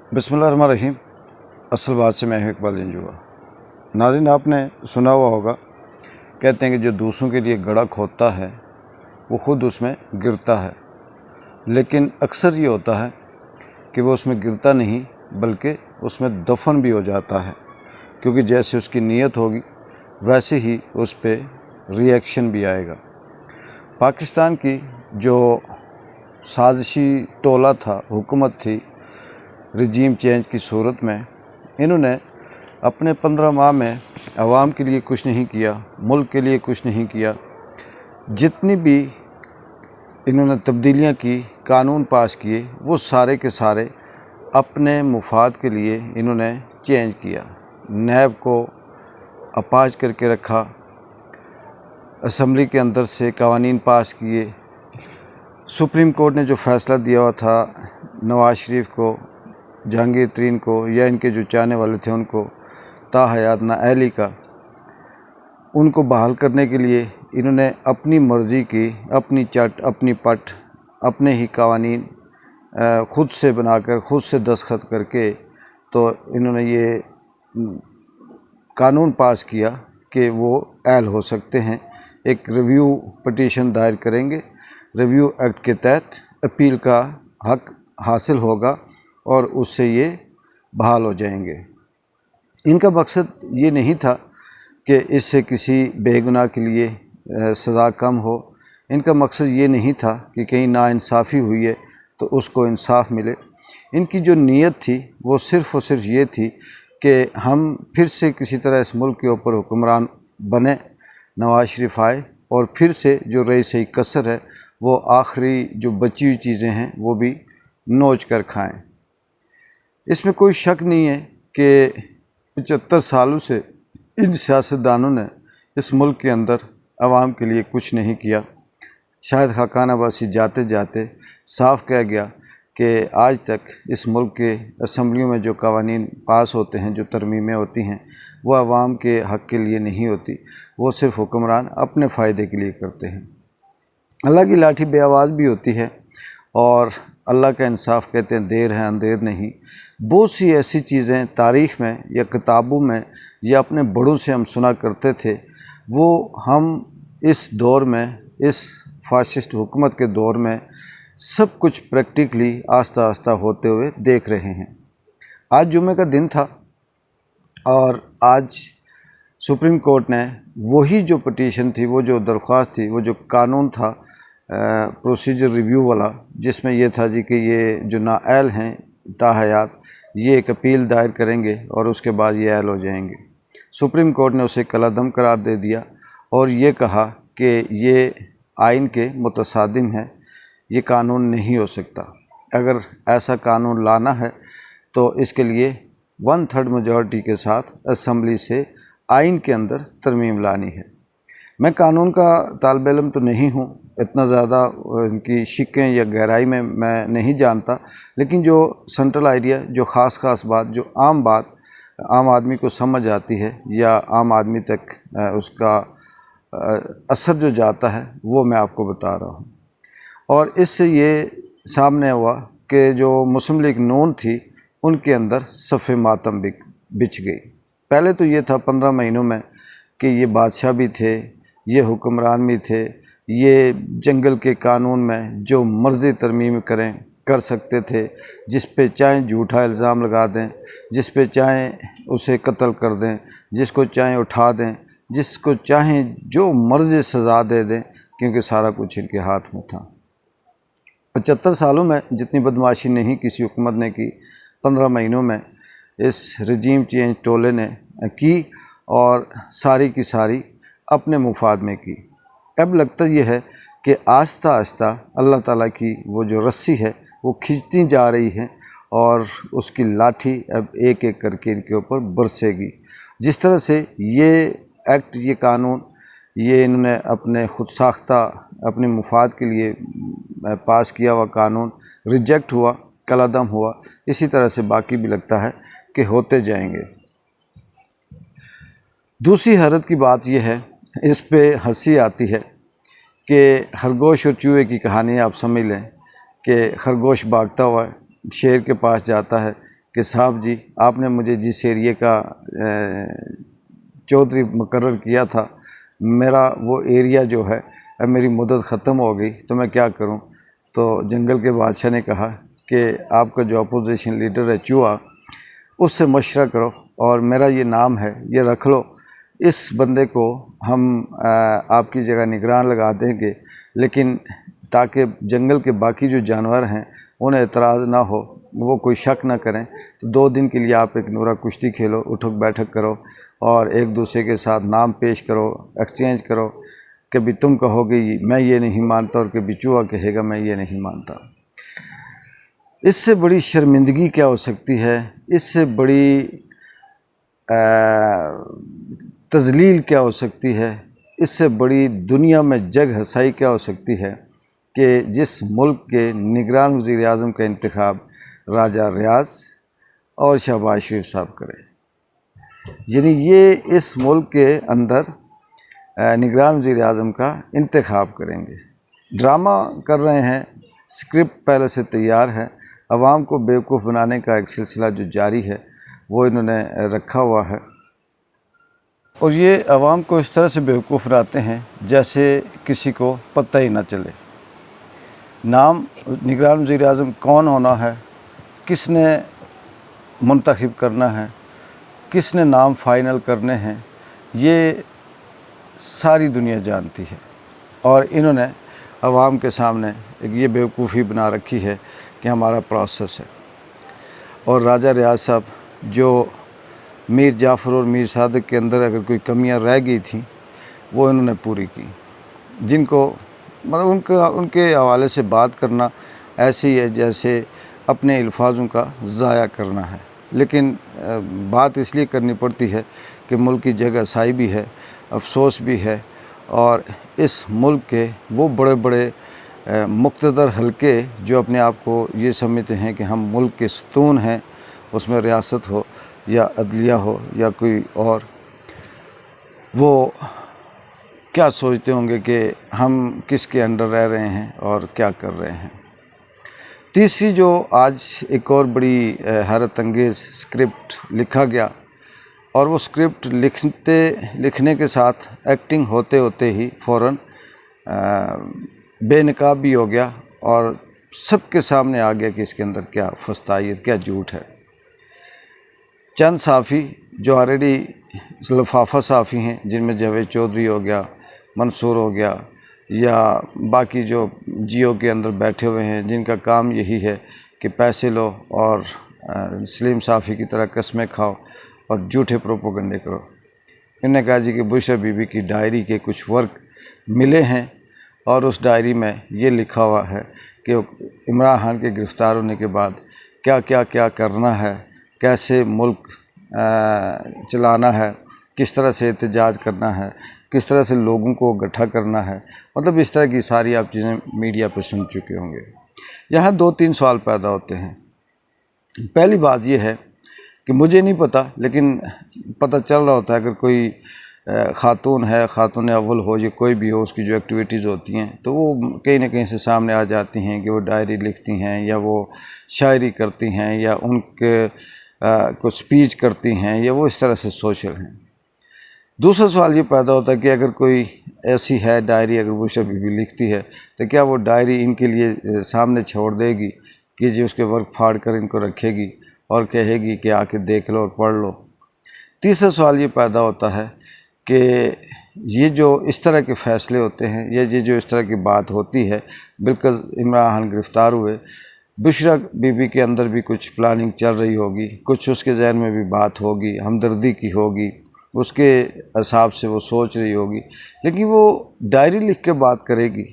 बिस्मिल्लाहिर्रहमानिर्रहीम। असल बात से मैं हूँ इकबाल जंजुआ। नाज़रीन, आपने सुना हुआ होगा, कहते हैं कि जो दूसरों के लिए गड्ढा खोदता है वो ख़ुद उसमें गिरता है, लेकिन अक्सर ये होता है कि वो उसमें गिरता नहीं बल्कि उसमें दफन भी हो जाता है, क्योंकि जैसे उसकी नीयत होगी वैसे ही उस पर रिएक्शन भी आएगा। पाकिस्तान की जो साजिशी टोला था, हुकूमत थी रजीम चेंज की सूरत में, इन्होंने अपने 15 माह में आवाम के लिए कुछ नहीं किया, मुल्क के लिए कुछ नहीं किया। जितनी भी इन्होंने तब्दीलियां की, कानून पास किए, वो सारे के सारे अपने मुफाद के लिए इन्होंने चेंज किया। नैब को अपाज करके रखा, असम्बली के अंदर से कवानीन पास किए। सुप्रीम कोर्ट ने जो फ़ैसला दिया हुआ था नवाज़ शरीफ को, जहांगीर तरीन को या इनके जो चाहने वाले थे उनको, ताहयात नाअहली का, उनको बहाल करने के लिए इन्होंने अपनी मर्ज़ी की, अपनी चट, अपनी पट, अपने ही कवानीन ख़ुद से बनाकर, ख़ुद से दस्तखत करके तो इन्होंने ये कानून पास किया कि वो अहल हो सकते हैं। एक रिव्यू पटिशन दायर करेंगे, रिव्यू एक्ट के तहत अपील का हक हासिल होगा और उससे ये बहाल हो जाएंगे। इनका मकसद ये नहीं था कि इससे किसी बेगुनाह के लिए सज़ा कम हो। इनका मकसद ये नहीं था कि कहीं नाइंसाफ़ी हुई है तो उसको इंसाफ मिले। इनकी जो नीयत थी वो सिर्फ़ और सिर्फ ये थी कि हम फिर से किसी तरह इस मुल्क के ऊपर हुक्मरान बने, नवाज़ शरीफ आए और फिर से जो रही सही कसर है वो आखिरी जो बची हुई चीज़ें हैं वो भी नोच कर खाएं। इसमें कोई शक नहीं है कि 75 सालों से इन सियासतदानों ने इस मुल्क के अंदर आवाम के लिए कुछ नहीं किया। शायद खाकाना बासी जाते जाते साफ कह गया कि आज तक इस मुल्क के असम्बलियों में जो कवानीन पास होते हैं, जो तरमीमें होती हैं, वो आवाम के हक़ के लिए नहीं होती, वो सिर्फ़ हुक्मरान अपने फ़ायदे के लिए करते हैं। अल्लाह की लाठी बे आवाज़ भी होती है और अल्लाह का इंसाफ कहते हैं देर है अंधेर नहीं। बहुत सी ऐसी चीज़ें तारीख़ में या किताबों में या अपने बड़ों से हम सुना करते थे, वो हम इस दौर में, इस फाशिस्ट हुकूमत के दौर में सब कुछ प्रैक्टिकली आस्ता आस्ता होते हुए देख रहे हैं। आज जुमे का दिन था और आज सुप्रीम कोर्ट ने वही जो पटिशन थी, वो जो दरख्वास्त थी, वो जो कानून था प्रोसीजर रिव्यू वाला, जिसमें ये था जी कि ये जो नाअहल हैं ताहयात, ये एक अपील दायर करेंगे और उसके बाद ये अहल हो जाएंगे। सुप्रीम कोर्ट ने उसे कलादम करार दे दिया और ये कहा कि ये आइन के मुतसादिम है, ये कानून नहीं हो सकता। अगर ऐसा कानून लाना है तो इसके लिए 1/3 मेजॉरिटी के साथ असम्बली से आइन के अंदर तरमीम लानी है। मैं कानून का तालिब इल्म तो नहीं हूँ, इतना ज़्यादा इनकी शिक्कें या गहराई में मैं नहीं जानता, लेकिन जो सेंट्रल आइडिया, जो ख़ास बात, जो आम बात आम आदमी को समझ आती है या आम आदमी तक उसका असर जो जाता है, वो मैं आपको बता रहा हूँ। और इससे ये सामने हुआ कि जो मुस्लिम लीग नून थी, उनके अंदर सफ़े मातम बिछ गई। पहले तो ये था 15 महीनों में कि ये बादशाह भी थे, ये हुक्मरान भी थे, ये जंगल के कानून में जो मर्ज़ी तरमीम कर सकते थे, जिस पे चाहें झूठा इल्ज़ाम लगा दें, जिस पे चाहें उसे कत्ल कर दें, जिसको चाहें उठा दें, जिसको चाहें जो मर्ज़ी सज़ा दे दें, क्योंकि सारा कुछ इनके हाथ में था। 75 सालों में जितनी बदमाशी नहीं किसी हुकूमत ने की, 15 महीनों में इस रजीम चेंज टोले ने की और सारी की सारी अपने मुफाद में की। अब लगता यह है कि आस्ता आस्ता अल्लाह ताला की वो जो रस्सी है वो खींचती जा रही है और उसकी लाठी अब एक एक करके इनके ऊपर बरसेगी। जिस तरह से ये एक्ट, ये कानून, ये इन्होंने अपने खुद साख्ता, अपने मुफाद के लिए पास किया हुआ कानून रिजेक्ट हुआ, कलादम हुआ, इसी तरह से बाकी भी लगता है कि होते जाएंगे। दूसरी हैरत की बात यह है, इस पे हंसी आती है कि खरगोश और चूहे की कहानी आप समझ लें कि खरगोश भागता हुआ शेर के पास जाता है کہ صاحب جی آپ نے مجھے جس ایریے کا چودھری مقرر کیا تھا، میرا وہ ایریا جو ہے اب میری مدت ختم ہو گئی، تو میں کیا کروں؟ تو جنگل کے بادشاہ نے کہا کہ آپ کا جو اپوزیشن لیڈر ہے چوہا، اس سے مشورہ کرو اور میرا یہ نام ہے یہ رکھ لو، اس بندے کو ہم آپ کی جگہ نگران لگا دیں گے، لیکن تاکہ جنگل کے باقی جو جانور ہیں انہیں اعتراض نہ ہو، وہ کوئی شک نہ کریں، تو 2 دن کے لیے آپ ایک نورہ کشتی کھیلو، اٹھک بیٹھک کرو اور ایک دوسرے کے ساتھ نام پیش کرو، ایکسچینج کرو، کبھی تم کہو گے میں یہ نہیں مانتا اور کبھی چوہا کہے گا میں یہ نہیں مانتا۔ اس سے بڑی شرمندگی کیا ہو سکتی ہے؟ اس سے بڑی تذلیل کیا ہو سکتی ہے؟ اس سے بڑی دنیا میں جگ ہنسائی کیا ہو سکتی ہے کہ جس ملک کے نگران وزیر اعظم کا انتخاب راجہ ریاض اور شہباز شریف صاحب کرے، یعنی یہ اس ملک کے اندر نگران وزیر اعظم کا انتخاب کریں گے، ڈرامہ کر رہے ہیں، اسکرپٹ پہلے سے تیار ہے، عوام کو بیوقوف بنانے کا ایک سلسلہ جو جاری ہے وہ انہوں نے رکھا ہوا ہے، اور یہ عوام کو اس طرح سے بیوقوف بناتے ہیں جیسے کسی کو پتہ ہی نہ چلے۔ نام نگران وزیر اعظم کون ہونا ہے، کس نے منتخب کرنا ہے، کس نے نام فائنل کرنے ہیں، یہ ساری دنیا جانتی ہے، اور انہوں نے عوام کے سامنے ایک یہ بیوقوفی بنا رکھی ہے کہ ہمارا پروسیس ہے۔ اور راجہ ریاض صاحب جو میر جعفر اور میر صادق کے اندر اگر کوئی کمیاں رہ گئی تھیں وہ انہوں نے پوری کی، جن کو مطلب ان کے حوالے سے بات کرنا ایسے ہی ہے جیسے اپنے الفاظوں کا ضائع کرنا ہے، لیکن بات اس لیے کرنی پڑتی ہے کہ ملک کی جگہ ہنسائی بھی ہے، افسوس بھی ہے، اور اس ملک کے وہ بڑے بڑے مقتدر حلقے جو اپنے آپ کو یہ سمجھتے ہیں کہ ہم ملک کے ستون ہیں، اس میں ریاست ہو یا عدلیہ ہو یا کوئی اور، وہ کیا سوچتے ہوں گے کہ ہم کس کے انڈر رہ رہے ہیں اور کیا کر رہے ہیں۔ تیسری جو آج ایک اور بڑی حیرت انگیز اسکرپٹ لکھا گیا، اور وہ اسکرپٹ لکھنے کے ساتھ ایکٹنگ ہوتے ہوتے ہی فوراً بے نقاب بھی ہو گیا اور سب کے سامنے آ گیا کہ اس کے اندر کیا فسطائیت کیا جھوٹ ہے۔ چند صحافی جو آلریڈی لفافہ صحافی ہیں، جن میں جاوید چودھری ہو گیا، منصور ہو گیا، یا باقی جو جیو کے اندر بیٹھے ہوئے ہیں جن کا کام یہی ہے کہ پیسے لو اور سلیم صحافی کی طرح قسمیں کھاؤ اور جھوٹے پروپیگنڈے کرو۔ انہوں نے کہا جی کہ بشریٰ بی بی کی ڈائری کے کچھ ورق ملے ہیں، اور اس ڈائری میں یہ لکھا ہوا ہے کہ عمران خان کے گرفتار ہونے کے بعد کیا کرنا ہے، کیسے ملک چلانا ہے، کس طرح سے احتجاج کرنا ہے، کس طرح سے لوگوں کو اکٹھا کرنا ہے، مطلب اس طرح کی ساری آپ چیزیں میڈیا پہ سن چکے ہوں گے۔ یہاں 2-3 سوال پیدا ہوتے ہیں۔ پہلی بات یہ ہے کہ مجھے نہیں پتہ، لیکن پتہ چل رہا ہوتا ہے اگر کوئی خاتون ہے، خاتون اول ہو یا کوئی بھی ہو، اس کی جو ایکٹیویٹیز ہوتی ہیں تو وہ کہیں نہ کہیں سے سامنے آ جاتی ہیں کہ وہ ڈائری لکھتی ہیں یا وہ شاعری کرتی ہیں یا ان کے کو سپیچ کرتی ہیں یا وہ اس طرح سے سوشل ہیں۔ دوسرا سوال یہ پیدا ہوتا ہے کہ اگر کوئی ایسی ہے ڈائری، اگر بشریٰ بی بی لکھتی ہے تو کیا وہ ڈائری ان کے لیے سامنے چھوڑ دے گی کہ جی اس کے ورق پھاڑ کر ان کو رکھے گی اور کہے گی کہ آ کے دیکھ لو اور پڑھ لو؟ تیسرا سوال یہ پیدا ہوتا ہے کہ یہ جو اس طرح کے فیصلے ہوتے ہیں یا یہ جو اس طرح کی بات ہوتی ہے، بالکل عمران خان گرفتار ہوئے، بشریٰ بی بی کے اندر بھی کچھ پلاننگ چل رہی ہوگی، کچھ اس کے ذہن میں بھی بات ہوگی، ہمدردی کی ہوگی، اس کے حساب سے وہ سوچ رہی ہوگی، لیکن وہ ڈائری لکھ کے بات کرے گی،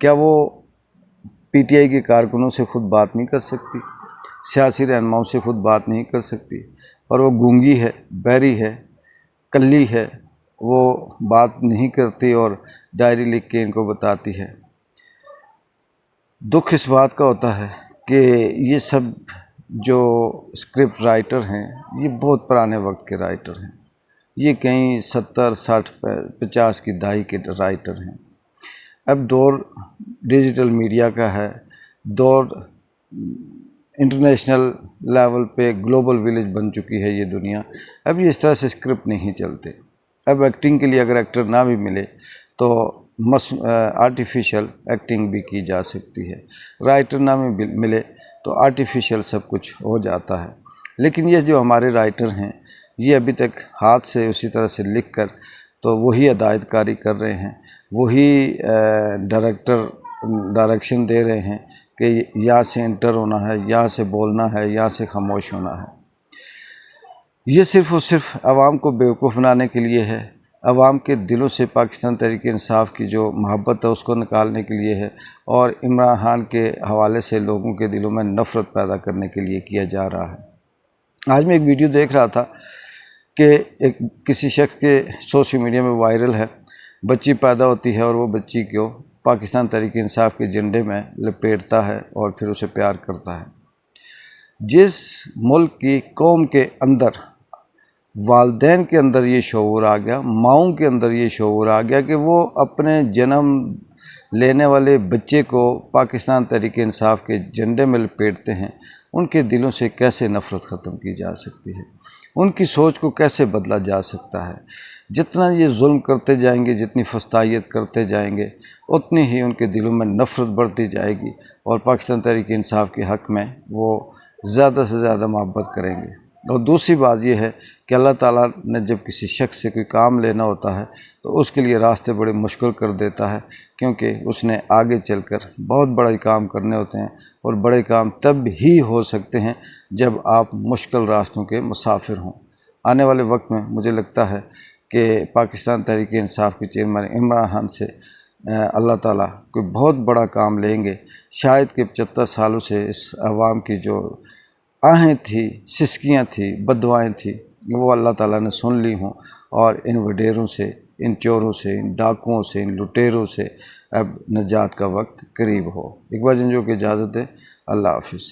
کیا وہ پی ٹی آئی کے کارکنوں سے خود بات نہیں کر سکتی، سیاسی رہنماؤں سے خود بات نہیں کر سکتی؟ اور وہ گونگی ہے، بہری ہے، کلی ہے، وہ بات نہیں کرتی اور ڈائری لکھ کے ان کو بتاتی ہے۔ دکھ اس بات کا ہوتا ہے کہ یہ سب جو اسکرپٹ رائٹر ہیں یہ بہت پرانے وقت کے رائٹر ہیں، یہ کہیں 70، 60، 50 کی دہائی کے رائٹر ہیں۔ اب دور ڈیجیٹل میڈیا کا ہے، دور इंटरनेशनल लेवल पे ग्लोबल विलेज बन चुकी है ये दुनिया। अब ये इस तरह से स्क्रिप्ट नहीं चलते। अब एक्टिंग के लिए अगर एक्टर ना भी मिले तो आर्टिफिशियल एक्टिंग भी की जा सकती है। राइटर ना भी मिले तो आर्टिफिशियल सब कुछ हो जाता है। लेकिन ये जो हमारे राइटर हैं ये अभी तक हाथ से उसी तरह से लिख कर तो वही हदायतकारी कर रहे हैं, वही डायरेक्शन दे रहे हैं कि यहाँ से एंटर होना है, यहाँ से बोलना है, यहाँ से खामोश होना है। ये सिर्फ़ और सिर्फ आवाम को बेवकूफ़ बनाने के लिए है, आवाम के दिलों से पाकिस्तान तहरीक इंसाफ की जो मोहब्बत है उसको निकालने के लिए है, और इमरान खान के हवाले से लोगों के दिलों में नफ़रत पैदा करने के लिए किया जा रहा है। आज मैं एक वीडियो देख रहा था कि किसी शख्स के सोशल मीडिया में वायरल है, बच्ची पैदा होती है और वो बच्ची को पाकिस्तान तहरीक इंसाफ के झंडे में लपेटता है और फिर उसे प्यार करता है। जिस मुल्क की कौम के अंदर वालिदैन के अंदर ये शऊर आ गया, माओं के अंदर ये शऊर आ गया कि वो अपने जन्म लेने वाले बच्चे को पाकिस्तान तहरीक इंसाफ के झंडे में लपेटते हैं, उनके दिलों से कैसे नफ़रत ख़त्म की जा सकती है, उनकी सोच को कैसे बदला जा सकता है। जितना ये जुल्म करते जाएंगे, जितनी फस्तायत करते जाएंगे, उतनी ही उनके दिलों में नफ़रत बढ़ती जाएगी और पाकिस्तान तहरीक इंसाफ के हक़ में वो ज़्यादा से ज़्यादा मोहब्बत करेंगे। और दूसरी बात यह है कि अल्लाह ताला ने जब किसी शख्स से कोई काम लेना होता है तो उसके लिए रास्ते बड़े मुश्किल कर देता है, क्योंकि उसने आगे चलकर बहुत बड़े काम करने होते हैं, और बड़े काम तब ही हो सकते हैं जब आप मुश्किल रास्तों के मुसाफिर हों। आने वाले वक्त में मुझे लगता है कि पाकिस्तान तहरीक इंसाफ के चेयरमैन इमरान खान से अल्लाह ताला कोई बहुत बड़ा काम लेंगे। शायद कि 75 सालों से इस आवाम की जो आहें थी, सिसकियाँ थी, बददुआएं थी, वो अल्लाह ताला ने सुन ली हों, और इन वडेरों से, इन चोरों से, इन डाकुओं से, इन लुटेरों से अब नजात का वक्त करीब हो। इकबाल जंजो की इजाज़त है। अल्लाह हाफिज़।